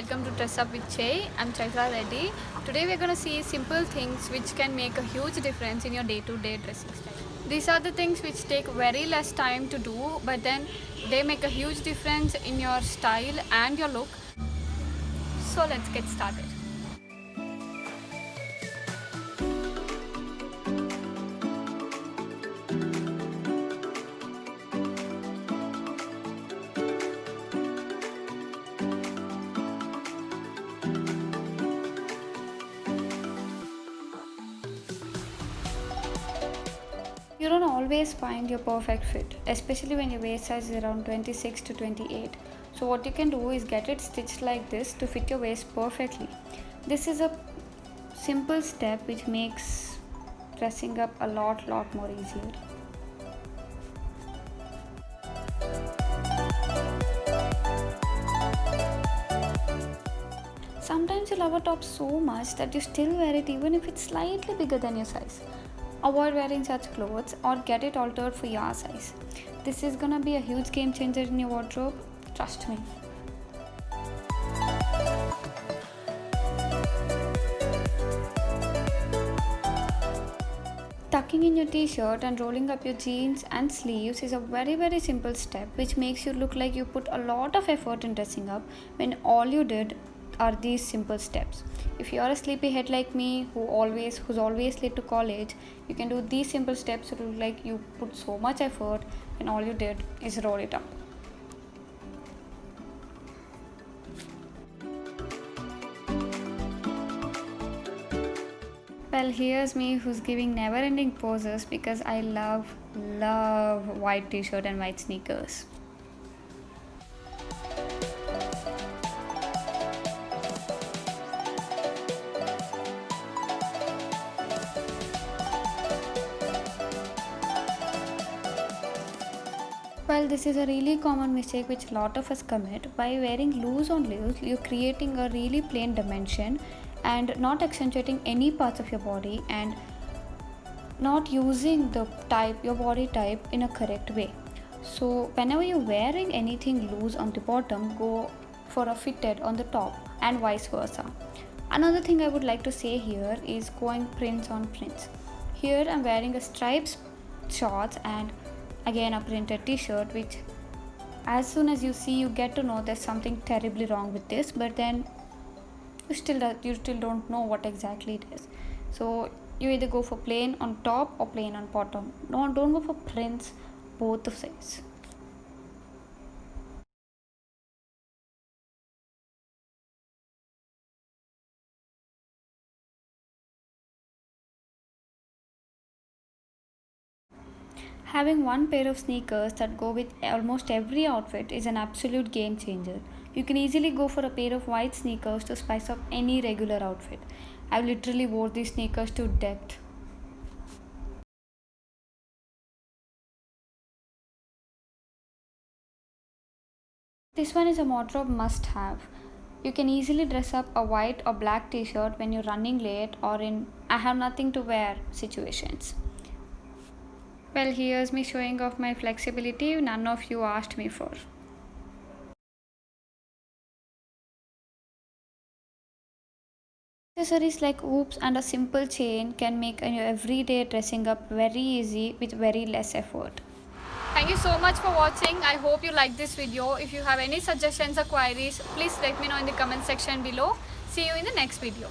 welcome to Dress Up with Che. I'm Chaitra Reddy. Today we're gonna see simple things which can make a huge difference in your day-to-day dressing style. These are the things which take very less time to do, but then they make a huge difference in your style and your look. So let's get started. You don't always find your perfect fit, especially when your waist size is around 26 to 28. So what you can do is get it stitched like this to fit your waist perfectly. This is a simple step which makes dressing up a lot more easier. Sometimes you love a top so much that you still wear it even if it's slightly bigger than your size. Avoid wearing such clothes or get it altered for your size. This is gonna be a huge game changer in your wardrobe, trust me. Tucking in your t-shirt and rolling up your jeans and sleeves is a very simple step which makes you look like you put a lot of effort in dressing up when all you did are these simple steps. If you are a sleepyhead like me who's always late to college, you can do these simple steps to look like you put so much effort when all you did is roll it up. Well, here's me who's giving never-ending poses because I love white t-shirt and white sneakers. Well, this is a really common mistake which a lot of us commit. By wearing loose on loose, you're creating a really plain dimension and not accentuating any parts of your body and not using your body type in a correct way. So whenever you're wearing anything loose on the bottom, go for a fitted on the top and vice versa. Another thing I would like to say here is going prints on prints. Here I'm wearing a stripes shorts and again a printed t-shirt, which as soon as you see you get to know there's something terribly wrong with this, but then you still don't know what exactly it is. So you either go for plain on top or plain on bottom. No, don't go for prints both of sides. Having one pair of sneakers that go with almost every outfit is an absolute game changer. You can easily go for a pair of white sneakers to spice up any regular outfit. I've literally wore these sneakers to death. This one is a wardrobe must have. You can easily dress up a white or black t-shirt when you're running late or in I have nothing to wear situations. Well, here's me showing off my flexibility none of you asked me for. Accessories like hoops and a simple chain can make your everyday dressing up very easy with very less effort. Thank you so much for watching. I hope you liked this video. If you have any suggestions or queries, please let me know in the comment section below. See you in the next video.